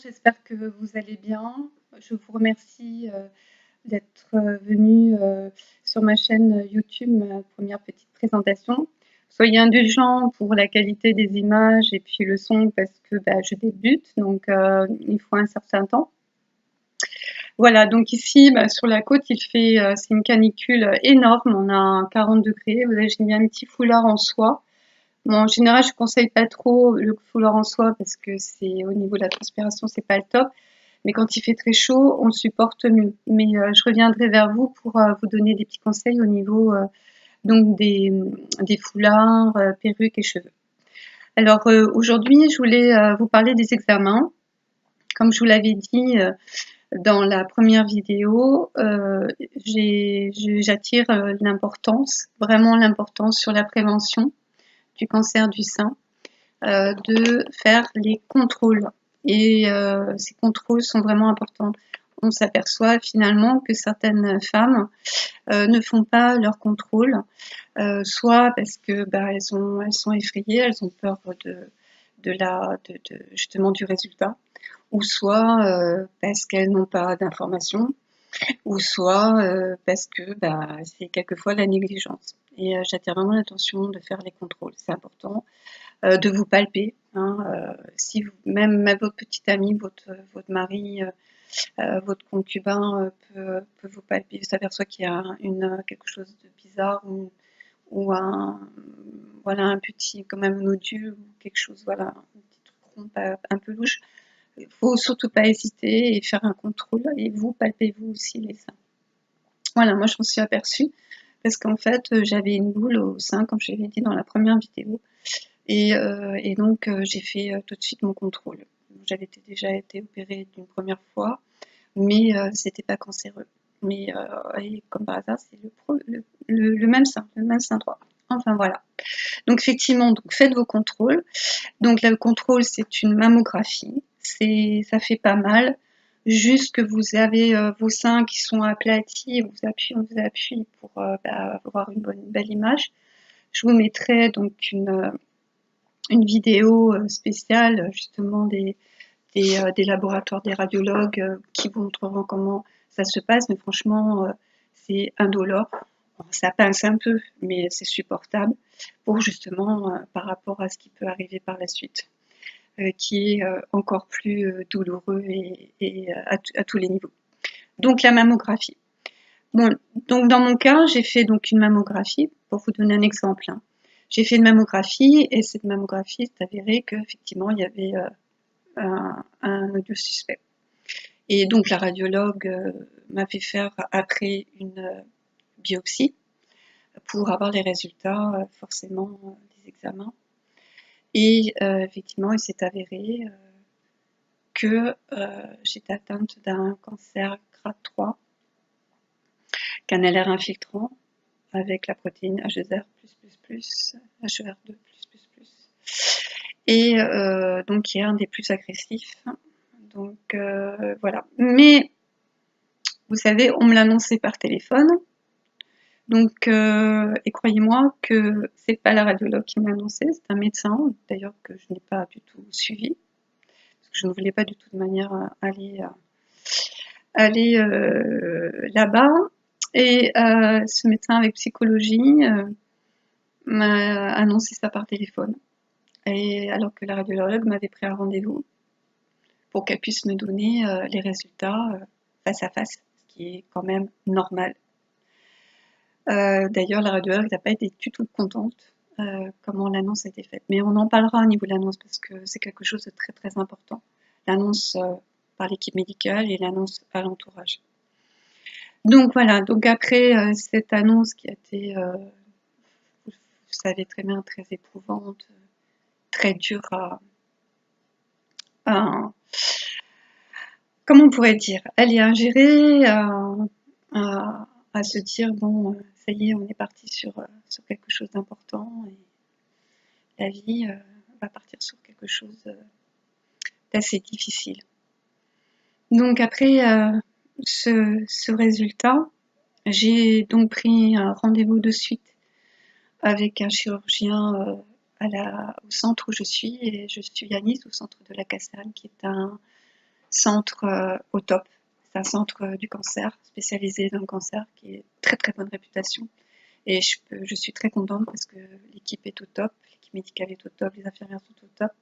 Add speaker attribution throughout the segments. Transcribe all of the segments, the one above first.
Speaker 1: J'espère que vous allez bien. Je vous remercie d'être venu sur ma chaîne YouTube, ma première petite présentation. Soyez indulgents pour la qualité des images et puis le son parce que je débute, donc il faut un certain temps. Voilà, donc ici sur la côte, c'est une canicule énorme, on a 40 degrés. Vous avez, j'ai mis un petit foulard en soie. Bon, en général, je conseille pas trop le foulard en soie parce que c'est au niveau de la transpiration, c'est pas le top. Mais quand il fait très chaud, on le supporte mieux. Mais je reviendrai vers vous pour vous donner des petits conseils au niveau donc des foulards, perruques et cheveux. Alors aujourd'hui, je voulais vous parler des examens. Comme je vous l'avais dit dans la première vidéo, j'attire l'importance, vraiment l'importance sur la prévention du cancer du sein, de faire les contrôles. Et ces contrôles sont vraiment importants. On s'aperçoit finalement que certaines femmes ne font pas leurs contrôles, soit parce que elles sont effrayées, elles ont peur justement du résultat, ou soit parce qu'elles n'ont pas d'informations, ou soit parce que c'est quelquefois la négligence. Et j'attire vraiment l'attention de faire les contrôles, c'est important. De vous palper, hein, si vous, même votre petite amie, votre mari, votre concubin peut vous palper, il s'aperçoit qu'il y a quelque chose de bizarre ou voilà, un petit, comme un nodule ou quelque chose, voilà, un petit truc rond, un peu louche. Il faut surtout pas hésiter et faire un contrôle et vous palpez-vous aussi les seins. Voilà, moi je m'en suis aperçue parce qu'en fait j'avais une boule au sein, comme je l'avais dit dans la première vidéo. Et donc j'ai fait tout de suite mon contrôle. J'avais déjà été opérée d'une première fois, mais c'était pas cancéreux. Mais et comme par hasard, c'est le même sein droit. Enfin voilà. Donc effectivement, donc faites vos contrôles. Donc le contrôle, c'est une mammographie. Ça fait pas mal. Juste que vous avez vos seins qui sont aplatis, on vous appuie pour avoir une belle image. Je vous mettrai donc une vidéo spéciale justement des laboratoires, des radiologues qui vous montreront comment ça se passe. Mais franchement, c'est indolore. Ça pince un peu, mais c'est supportable pour justement par rapport à ce qui peut arriver par la suite, qui est encore plus douloureux et à tous les niveaux. Donc la mammographie. Bon, donc dans mon cas, j'ai fait donc une mammographie, pour vous donner un exemple, hein. J'ai fait une mammographie et cette mammographie s'est avéré qu'effectivement il y avait un nodule suspect. Et donc la radiologue m'a fait faire après une biopsie pour avoir les résultats forcément des examens. Et effectivement, il s'est avéré que j'étais atteinte d'un cancer grade 3, canalaire infiltrant, avec la protéine H2R++, HER2++, et donc qui est un des plus agressifs. Donc voilà. Mais vous savez, on me l'a annoncé par téléphone. Donc, et croyez-moi que c'est pas la radiologue qui m'a annoncé, c'est un médecin, d'ailleurs que je n'ai pas du tout suivi, parce que je ne voulais pas du tout de manière aller là-bas. Et ce médecin avec psychologie m'a annoncé ça par téléphone. Et alors que la radiologue m'avait pris un rendez-vous pour qu'elle puisse me donner les résultats face à face, ce qui est quand même normal. D'ailleurs, la radiologue n'a pas été du tout contente comment l'annonce a été faite. Mais on en parlera au niveau de l'annonce parce que c'est quelque chose de très très important. L'annonce par l'équipe médicale et l'annonce à l'entourage. Donc voilà, donc après cette annonce qui a été, vous savez très bien, très éprouvante, très dure comment on pourrait dire, elle est ingérée, à se dire bon, ça y est, on est parti sur quelque chose d'important et la vie va partir sur quelque chose d'assez difficile. Donc après ce résultat, j'ai donc pris un rendez-vous de suite avec un chirurgien au centre où je suis, et je suis à Nice, au centre de la Cassagne, qui est centre au top. C'est un centre du cancer, spécialisé dans le cancer, qui est très très bonne réputation. Et je suis très contente parce que l'équipe est au top, l'équipe médicale est au top, les infirmières sont au top.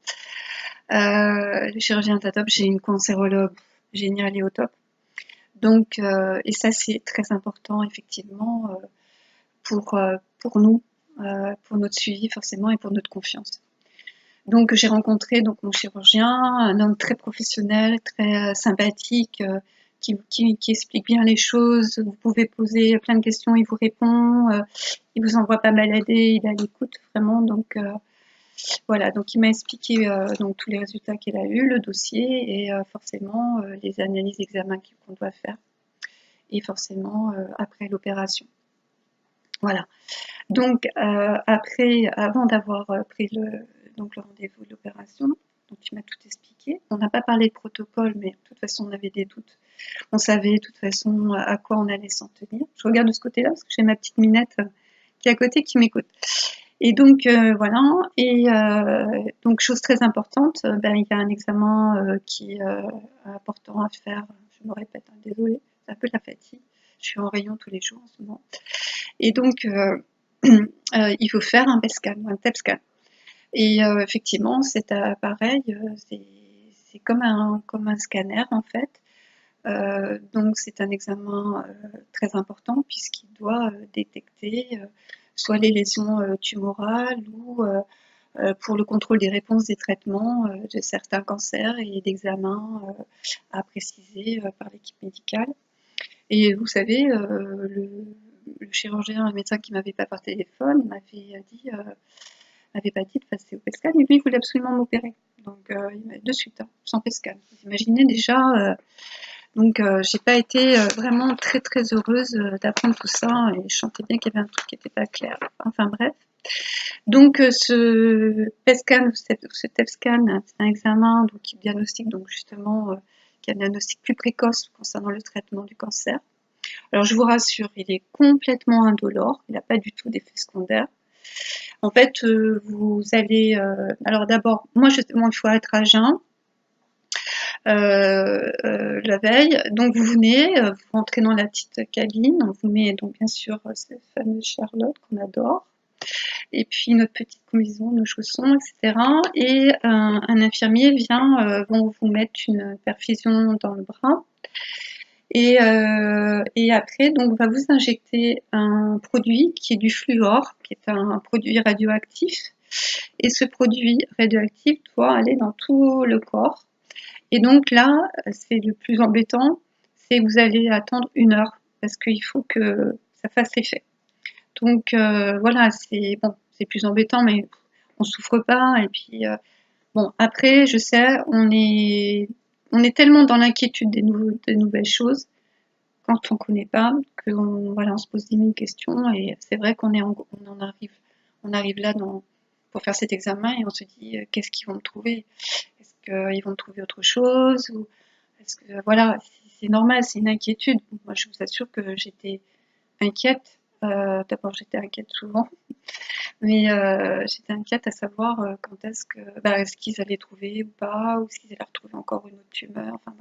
Speaker 1: Le chirurgien est au top, j'ai une cancérologue géniale et au top. Donc, et ça c'est très important effectivement pour nous, pour notre suivi forcément et pour notre confiance. Donc j'ai rencontré donc mon chirurgien, un homme très professionnel, très sympathique, qui explique bien les choses. Vous pouvez poser plein de questions, il vous répond, il vous envoie pas balader, il est à l'écoute vraiment. Donc voilà, donc il m'a expliqué donc tous les résultats qu'il a eu, le dossier et forcément les analyses d'examen qu'on doit faire et forcément après l'opération. Voilà. Donc avant d'avoir pris le rendez-vous de l'opération, donc tu m'as tout expliqué. On n'a pas parlé de protocole, mais de toute façon on avait des doutes. On savait de toute façon à quoi on allait s'en tenir. Je regarde de ce côté-là parce que j'ai ma petite Minette qui est à côté qui m'écoute. Et donc voilà. Et donc chose très importante, il y a un examen qui est important à faire. Je me répète, hein, désolée, c'est un peu de la fatigue. Je suis en rayon tous les jours en ce moment. Et donc il faut faire un PET scan, un TEP scan. Et effectivement, cet appareil, c'est comme un scanner en fait. Donc c'est un examen très important puisqu'il doit détecter soit les lésions tumorales ou pour le contrôle des réponses des traitements de certains cancers et d'examens à préciser par l'équipe médicale. Et vous savez, le chirurgien, le médecin qui m'avait pas par téléphone, m'avait pas dit de passer au PET scan, et lui, il voulait absolument m'opérer. Donc, il m'a dit de suite, hein, sans PET scan. Vous imaginez déjà, donc j'ai pas été vraiment très très heureuse d'apprendre tout ça, et je sentais bien qu'il y avait un truc qui n'était pas clair. Enfin bref. Donc ce PET scan, ce TEP scan, c'est un examen donc, qui diagnostique donc justement qui a un diagnostic plus précoce concernant le traitement du cancer. Alors je vous rassure, il est complètement indolore, il n'a pas du tout d'effet secondaire. En fait, vous allez... alors d'abord, il faut être à jeun la veille. Donc vous venez, vous rentrez dans la petite cabine, on vous met donc bien sûr cette fameuse Charlotte qu'on adore, et puis notre petite combinaison, nos chaussons, etc. Et un infirmier vient vous mettre une perfusion dans le bras. Et après, donc, on va vous injecter un produit qui est du fluor, qui est un produit radioactif. Et ce produit radioactif doit aller dans tout le corps. Et donc là, c'est le plus embêtant, c'est que vous allez attendre 1 heure parce qu'il faut que ça fasse effet. Donc voilà, c'est plus embêtant, mais on souffre pas. Et puis bon, après, je sais, on est tellement dans l'inquiétude des nouvelles choses quand on ne connaît pas, on se pose 10 000 questions et c'est vrai qu'on arrive là pour faire cet examen et on se dit qu'est-ce qu'ils vont me trouver? Est-ce qu'ils vont me trouver autre chose? Ou est-ce que voilà, c'est normal, c'est une inquiétude. Moi, je vous assure que j'étais inquiète. D'abord, j'étais inquiète souvent, mais j'étais inquiète à savoir quand est-ce qu'ils allaient trouver ou pas, ou s'ils allaient retrouver encore une autre tumeur. Enfin,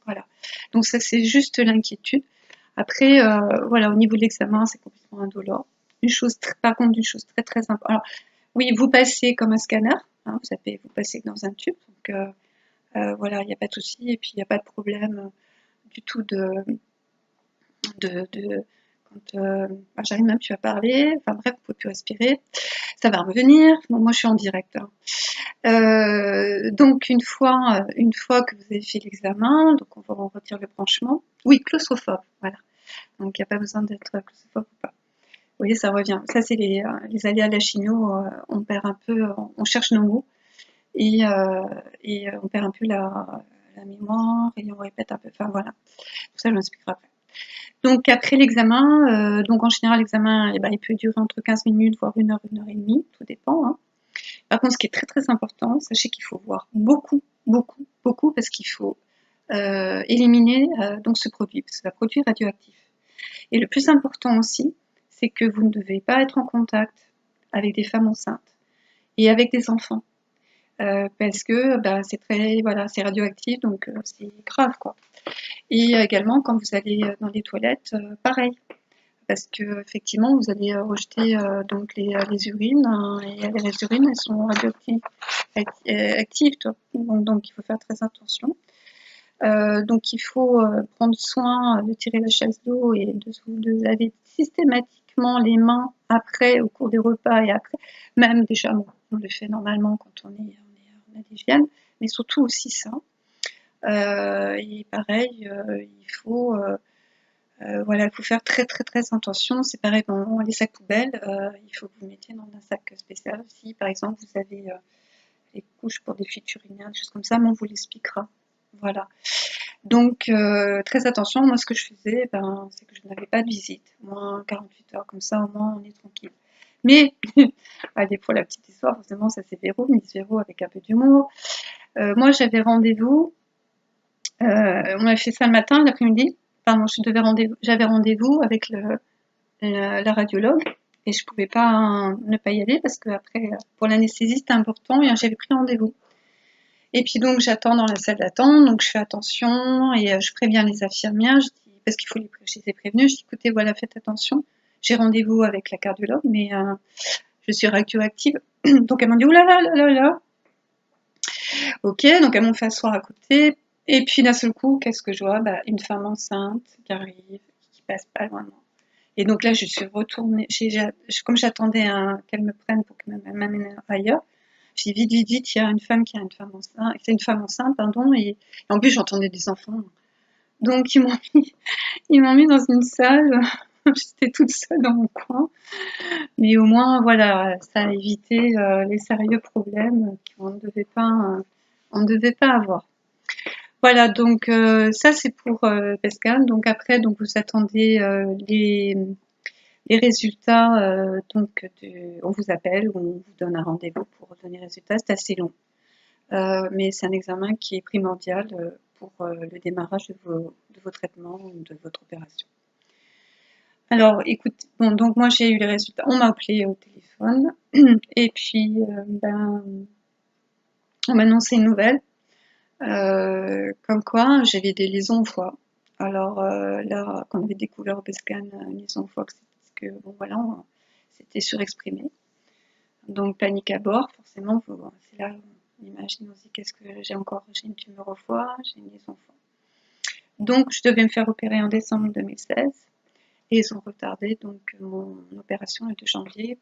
Speaker 1: voilà. Donc ça, c'est juste l'inquiétude. Après, voilà, au niveau de l'examen, c'est complètement indolore. Par contre, une chose très très importante. Alors, oui, vous passez comme un scanner, hein, vous passez dans un tube, donc voilà, il n'y a pas de souci, et puis il n'y a pas de problème du tout j'arrive même plus à parler, enfin bref, vous pouvez plus respirer, ça va revenir. Bon, moi je suis en direct, hein. Donc une fois que vous avez fait l'examen, donc on va retirer le branchement. Oui, claustrophobe, voilà. Donc il n'y a pas besoin d'être claustrophobe ou pas. Vous voyez, ça revient. Ça c'est les aléas de la chimio. On perd un peu, on cherche nos mots et on perd un peu la mémoire et on répète un peu. Enfin voilà. Tout ça je m'expliquerai après. Donc après l'examen, donc en général l'examen il peut durer entre 15 minutes voire 1 heure, 1 heure et demie, tout dépend, hein. Par contre, ce qui est très très important, sachez qu'il faut voir beaucoup, beaucoup, beaucoup, parce qu'il faut éliminer donc ce produit, parce que c'est un produit radioactif. Et le plus important aussi, c'est que vous ne devez pas être en contact avec des femmes enceintes et avec des enfants. parce que bah, c'est très, voilà, c'est radioactif, donc c'est grave, quoi. Et également, quand vous allez dans les toilettes, pareil, parce que effectivement, vous allez rejeter donc les urines, hein, et les urines, elles sont radioactives, actives, donc il faut faire très attention. Donc il faut prendre soin de tirer la chasse d'eau et de laver systématiquement les mains après, au cours des repas et après. Même déjà, on le fait normalement quand on a l'hygiène, mais surtout aussi ça. Et pareil, voilà, il faut faire très très très attention. C'est pareil dans les sacs poubelles, il faut que vous mettiez dans un sac spécial. Si par exemple vous avez les couches pour des fuites urinaires, des choses comme ça, mais on vous l'expliquera. Voilà. Donc, très attention, moi ce que je faisais, c'est que je n'avais pas de visite, moins 48 heures, comme ça au moins on est tranquille. Mais, allez, pour la petite histoire, forcément ça c'est Véro, Miss Véro avec un peu d'humour. Moi j'avais rendez-vous, on a fait ça le matin, l'après-midi, pardon, j'avais rendez-vous avec la radiologue et je pouvais pas ne pas y aller parce que après, pour l'anesthésie c'était important et j'avais pris rendez-vous. Et puis donc j'attends dans la salle d'attente, donc je fais attention et je préviens les infirmières, parce qu'il faut je les ai prévenues, je dis écoutez, voilà, faites attention, j'ai rendez-vous avec la cardiologue, mais je suis radioactive. Donc elles m'ont dit oulala, là, là, là, là. Ok, donc elles m'ont fait asseoir à côté, et puis d'un seul coup, qu'est-ce que je vois? Une femme enceinte qui arrive, qui passe pas loin de moi. Et donc là, je suis retournée, comme j'attendais qu'elle me prenne pour qu'elle m'amène ailleurs, j'ai dit vite, vite, vite, il y a une femme qui a une femme enceinte, c'est une femme enceinte, pardon, et en plus j'entendais des enfants. Donc ils m'ont mis dans une salle, j'étais toute seule dans mon coin, mais au moins voilà, ça a évité les sérieux problèmes on ne devait pas avoir. Voilà, donc ça c'est pour Pascal. Donc après, donc vous attendez les résultats, on vous appelle ou on vous donne un rendez-vous pour donner les résultats. C'est assez long, mais c'est un examen qui est primordial pour le démarrage de vos traitements ou de votre opération. Alors, écoute, bon, donc moi j'ai eu les résultats. On m'a appelé au téléphone et puis on m'a annoncé une nouvelle, comme quoi j'avais des lésions au foie. Alors là, quand on avait découvert au PET-scan une lésion au foie, que bon voilà, c'était surexprimé. Donc panique à bord, forcément, c'est là on imagine aussi qu'est-ce que j'ai une tumeur au foie, j'ai une lésion au foie. Donc je devais me faire opérer en décembre 2016 et ils ont retardé donc mon opération le 2 janvier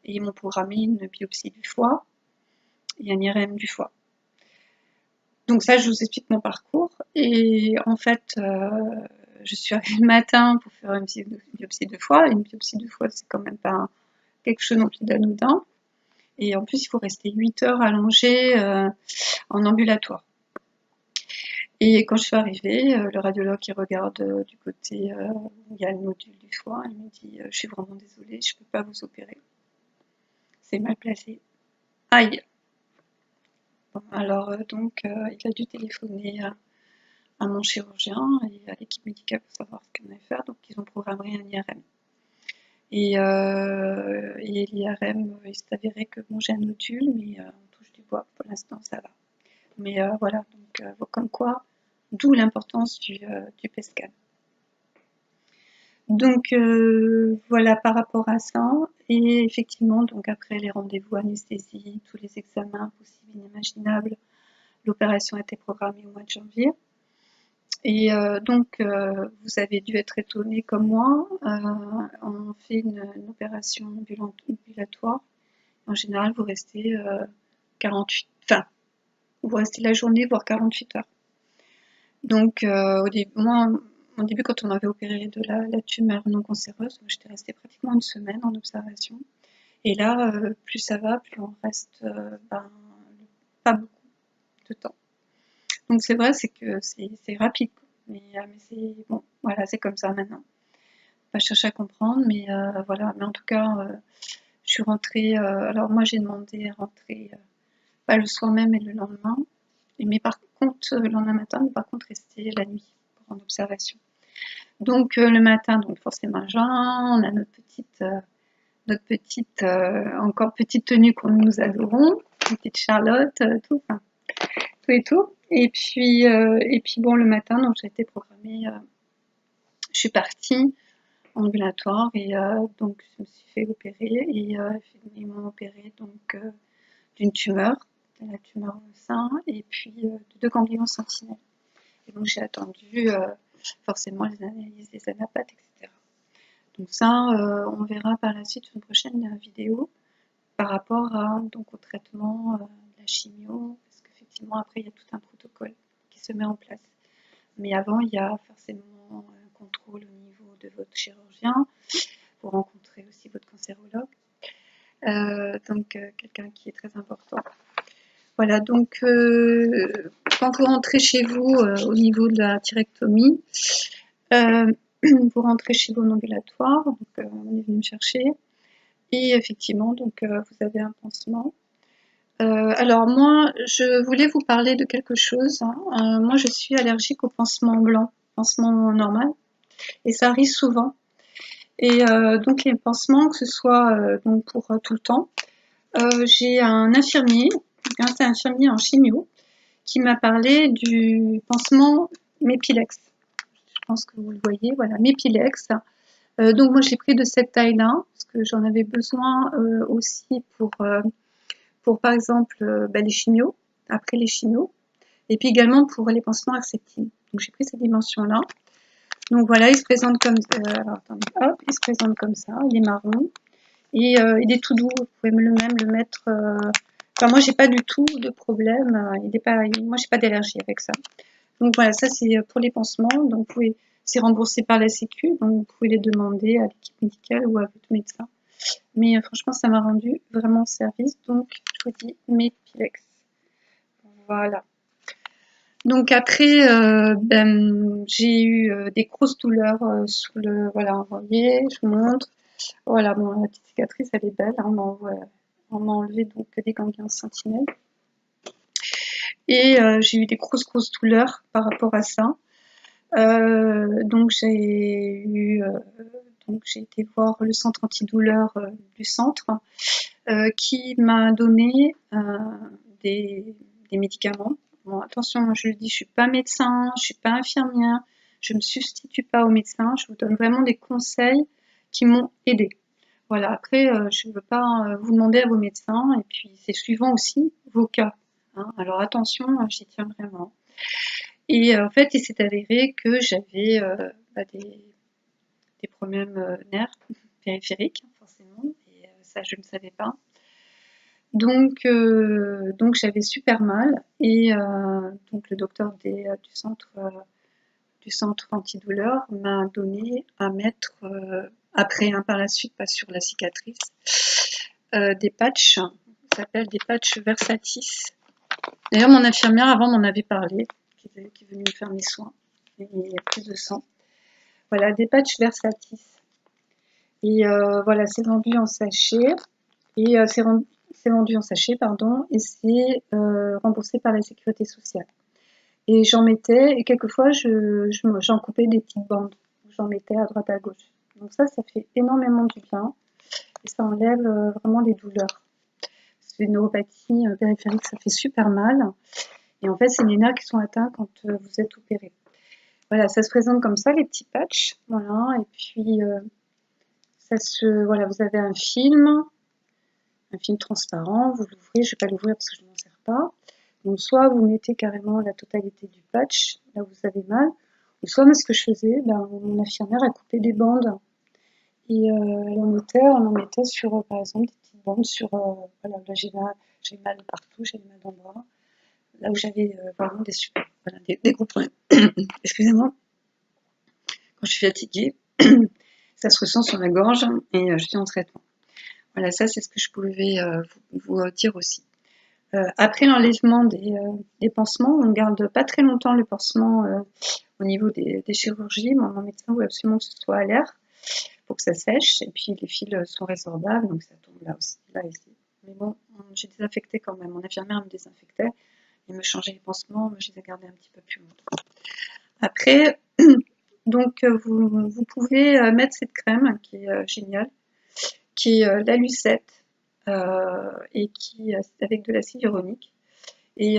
Speaker 1: et ils m'ont programmé une biopsie du foie et un IRM du foie. Donc ça, je vous explique mon parcours. Et en fait, je suis arrivée le matin pour faire une biopsie de foie. Une biopsie de foie, c'est quand même pas quelque chose non plus d'anodin. Et en plus, il faut rester 8 heures allongé en ambulatoire. Et quand je suis arrivée, le radiologue qui regarde du côté où il y a le module du foie, il me dit je suis vraiment désolée, je ne peux pas vous opérer. C'est mal placé. Aïe. Bon, alors donc il a dû téléphoner à mon chirurgien et à l'équipe médicale pour savoir ce qu'on allait faire. Donc ils ont programmé un IRM. Et l'IRM, il s'est avéré que bon, j'ai un nodule, mais on touche du bois, pour l'instant ça va. Mais voilà, donc comme quoi, d'où l'importance du PET-scan. Donc voilà par rapport à ça. Et effectivement, donc après les rendez-vous anesthésie, tous les examens possibles et inimaginables, l'opération a été programmée au mois de janvier. Et donc vous avez dû être étonné comme moi. On fait une opération ambulatoire. En général, vous restez 48, enfin, vous restez la journée, voire 48 heures. Donc, au début, quand on m'avait opéré de la tumeur non cancéreuse, j'étais restée pratiquement une semaine en observation. Et là, plus ça va, plus on reste pas beaucoup de temps. Donc c'est vrai, c'est que c'est rapide, mais c'est bon, voilà, c'est comme ça maintenant. Pas chercher à comprendre, mais voilà. Mais en tout cas, je suis rentrée. Alors moi, j'ai demandé à rentrer pas le soir même et le lendemain. Mais par contre, le lendemain matin, mais par contre, rester la nuit en observation. Donc le matin, donc forcément, on a notre petite encore petite tenue qu'on nous adorons. une petite Charlotte, tout, enfin, tout et tout. Et puis bon, le matin, donc j'ai été programmée, je suis partie en ambulatoire et donc je me suis fait opérer et ils m'ont opéré donc d'une tumeur, de la tumeur au sein et puis de 2 ganglions sentinelles. Et donc j'ai attendu forcément les analyses des anapathes, etc. Donc ça, on verra par la suite sur une prochaine vidéo par rapport donc au traitement de la chimio, parce qu'effectivement après il y a tout un protocole qui se met en place. Mais avant, il y a forcément un contrôle au niveau de votre chirurgien. Vous rencontrez aussi votre cancérologue, donc quelqu'un qui est très important. Voilà, donc quand vous rentrez chez vous au niveau de la thyrectomie, vous rentrez chez vous en ambulatoire, donc on est venu me chercher, et effectivement, donc vous avez un pansement. Alors moi, je voulais vous parler de quelque chose. Moi, je suis allergique au pansement blanc, pansement normal, et ça arrive souvent. Et donc les pansements, que ce soit donc pour tout le temps, j'ai un infirmier, c'est un infirmier en chimio, qui m'a parlé du pansement Mepilex. Je pense que vous le voyez, voilà, Mepilex. Donc moi j'ai pris de cette taille-là, parce que j'en avais besoin aussi pour par exemple les chimios, après les chimios, et puis également pour les pansements Herceptine. Donc j'ai pris cette dimension-là. Donc voilà, il se présente comme alors, attendez, hop, il se présente comme ça, il est marron et il est tout doux. Vous pouvez même le mettre. Enfin moi j'ai pas du tout de problème. Il est pas, moi j'ai pas d'allergie avec ça. Donc voilà, ça c'est pour les pansements. Donc vous pouvez, c'est remboursé par la Sécu, donc vous pouvez les demander à l'équipe médicale ou à votre médecin. Mais franchement, ça m'a rendu vraiment service. Donc je vous dis Mepilex. Voilà. Donc après, j'ai eu des grosses douleurs sous le, voilà, vous voyez, je vous montre. Voilà, bon, la petite cicatrice, elle est belle. Hein, on m'a enlevé donc des ganglions sentinelles. Et j'ai eu des grosses douleurs par rapport à ça. Donc j'ai été voir le centre antidouleur du centre qui m'a donné des médicaments. Bon, attention, je le dis, je suis pas médecin, je suis pas infirmière, je me substitue pas aux médecins, je vous donne vraiment des conseils qui m'ont aidé. Voilà, après, je ne veux pas vous demander à vos médecins, et puis c'est suivant aussi vos cas. Hein. Alors attention, j'y tiens vraiment. Et en fait, il s'est avéré que j'avais des problèmes nerfs périphériques, forcément, et ça, je ne savais pas. Donc j'avais super mal, et donc le docteur du centre antidouleur m'a donné à mettre, après, hein, par la suite, pas sur la cicatrice, des patchs, ça s'appelle des patchs Versatis. D'ailleurs, mon infirmière avant m'en avait parlé, qui est venue me faire mes soins, il y a plus de sang. Voilà, des patchs Versatis. Et voilà, c'est vendu en sachet, et c'est vendu en sachet, pardon, et c'est remboursé par la sécurité sociale. Et j'en mettais, et quelquefois j'en coupais des petites bandes, j'en mettais à droite à gauche. Donc ça fait énormément du bien, et ça enlève vraiment les douleurs. C'est une neuropathie périphérique, ça fait super mal, et en fait c'est les nerfs qui sont atteints quand vous êtes opéré. Voilà, ça se présente comme ça, les petits patchs, voilà, et puis voilà, vous avez un film transparent, vous l'ouvrez, je ne vais pas l'ouvrir parce que je ne m'en sers pas. Donc soit vous mettez carrément la totalité du patch, là où vous avez mal, ou soit ce que je faisais, mon infirmière a coupé des bandes, et on en mettait sur, par exemple, des petites bandes sur, voilà, là j'ai mal partout, j'ai mal dans le bras, là où j'avais vraiment des gros problèmes. Excusez-moi, quand je suis fatiguée, ça se ressent sur la gorge, et je suis en traitement. Voilà, ça c'est ce que je pouvais vous dire aussi. Après l'enlèvement des pansements, on ne garde pas très longtemps le pansement au niveau des chirurgies. Mon médecin veut absolument que ce soit à l'air pour que ça sèche. Et puis les fils sont résorbables, donc ça tombe là aussi, là ici. Mais bon, j'ai désinfecté quand même. Mon infirmière me désinfectait et me changeait les pansements. Moi, je les ai gardés un petit peu plus longtemps. Après, donc vous pouvez mettre cette crème qui est géniale, qui est la Lucette. et qui avec de l'acide hyaluronique. Et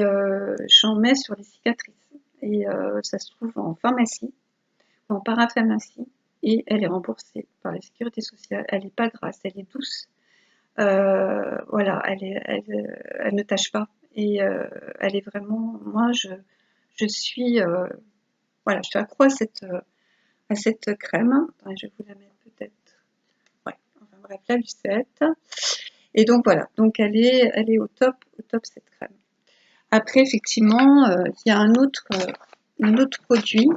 Speaker 1: j'en mets sur les cicatrices. Et ça se trouve en pharmacie, en parapharmacie, et elle est remboursée par la sécurité sociale. Elle n'est pas grasse, elle est douce. Voilà, elle ne tâche pas. Et elle est vraiment, moi, je suis, voilà, je suis accro à cette crème. Attendez, je vais vous la mettre peut-être. Ouais, enfin bref, la Lucette. Et donc voilà, donc elle est au top cette crème. Après, effectivement, il y a un autre produit.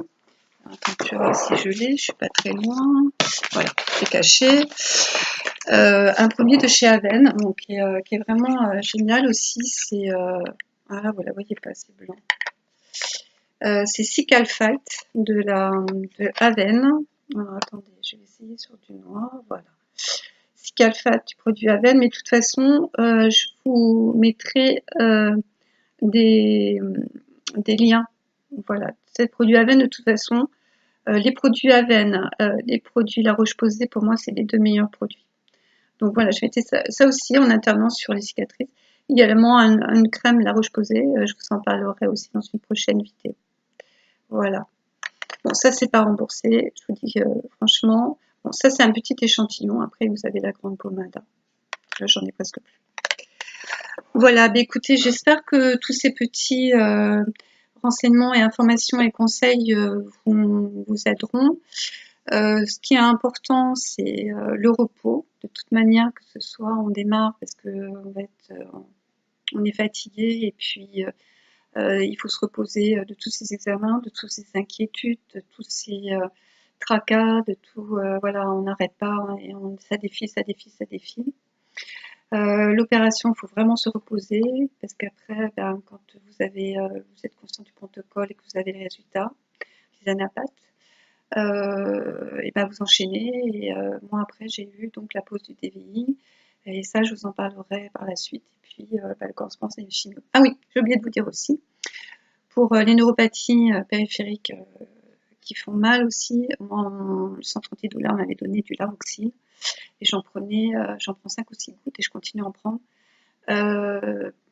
Speaker 1: Attends, je vais voir si je l'ai, je suis pas très loin. Voilà, c'est caché. Un produit de chez Aven, donc, qui est vraiment génial aussi. C'est ah, vous la voyez pas, c'est blanc. C'est Cicalfate de Aven. Alors, attendez, je vais essayer sur du noir. Voilà. Cicalfate du produit Aven, mais de toute façon, je vous mettrai des liens. Voilà, ces produits Aven, de toute façon, les produits Aven, les produits La Roche-Posay, pour moi, c'est les 2 meilleurs produits. Donc voilà, je mettais ça aussi en alternance sur les cicatrices. Également, une crème La Roche-Posay, je vous en parlerai aussi dans une prochaine vidéo. Voilà. Bon, ça, c'est pas remboursé, je vous dis franchement. Bon, ça, c'est un petit échantillon. Après, vous avez la grande pommade. Là, j'en ai presque plus. Voilà, bah, écoutez, j'espère que tous ces petits renseignements et informations et conseils vous aideront. Ce qui est important, c'est le repos. De toute manière, que ce soit on démarre parce on est fatigué et puis il faut se reposer de tous ces examens, de toutes ces inquiétudes, de tous ces tracas, de tout, voilà, on n'arrête pas et ça défile. L'opération, il faut vraiment se reposer parce qu'après, ben, quand vous êtes conscient du protocole et que vous avez les résultats, les anapathes, et ben vous enchaînez. Et moi après, j'ai eu donc la pose du DVI et ça, je vous en parlerai par la suite. Et puis le pansement, c'est le chimio. Ah oui, j'ai oublié de vous dire aussi, pour les neuropathies périphériques qui font mal aussi, moi, le centre antidouleur m'avait donné du Laroxine et j'en prends 5 ou 6 gouttes et je continue à en prendre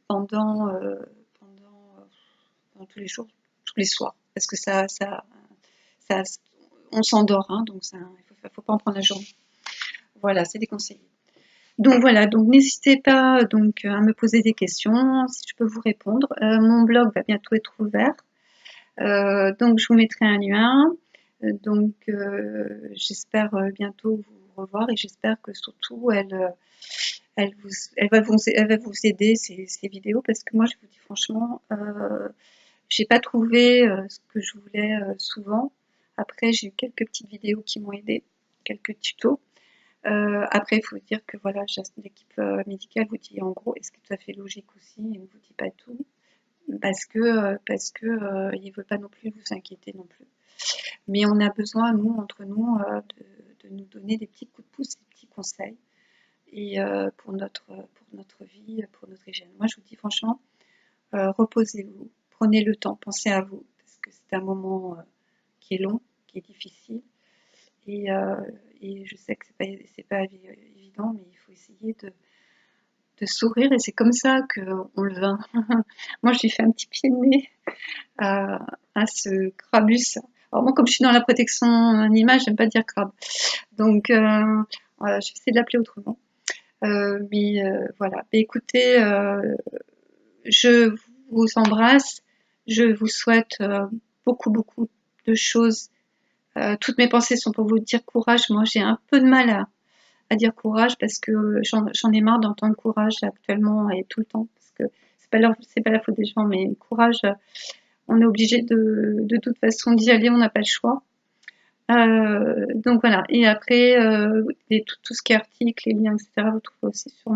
Speaker 1: pendant tous les jours, tous les soirs, parce que ça on s'endort, hein, donc il faut pas en prendre la journée. Voilà, c'est déconseillé. Donc voilà, donc n'hésitez pas donc à me poser des questions, si je peux vous répondre. Mon blog va bientôt être ouvert, donc je vous mettrai un lien. Donc j'espère bientôt vous revoir et j'espère que surtout elle va vous aider ces vidéos, parce que moi je vous dis franchement, j'ai pas trouvé ce que je voulais souvent. Après, j'ai eu quelques petites vidéos qui m'ont aidé, quelques tutos. Après, il faut dire que voilà, l'équipe médicale vous dit en gros, et ce qui est tout à fait logique aussi, et ne vous dit pas tout, parce que ils veulent pas non plus vous inquiéter non plus. Mais on a besoin, nous, entre nous, de nous donner des petits coups de pouce, des petits conseils, et pour notre vie, pour notre hygiène. Moi, je vous dis franchement, reposez-vous, prenez le temps, pensez à vous, parce que c'est un moment qui est long, qui est difficile, et je sais que c'est pas évident, mais il faut essayer de sourire, et c'est comme ça qu'on le vainc. Moi, je lui fais un petit pied de nez à ce crabus. Alors moi, comme je suis dans la protection animale, j'aime pas dire crabe, donc voilà, je vais essayer de l'appeler autrement. Mais voilà, écoutez, je vous embrasse, je vous souhaite beaucoup de choses. Toutes mes pensées sont pour vous dire courage. Moi, j'ai un peu de mal à dire courage, parce que j'en ai marre d'entendre courage actuellement et tout le temps, parce que c'est pas la faute des gens, mais courage, on est obligé de toute façon d'y aller, on n'a pas le choix. Donc voilà, et après tout ce qui est articles, les liens, etc., vous trouvez aussi sur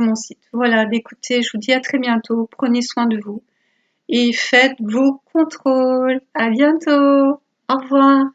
Speaker 1: mon site. Voilà, écoutez, je vous dis à très bientôt, prenez soin de vous et faites vos contrôles. À bientôt, au revoir.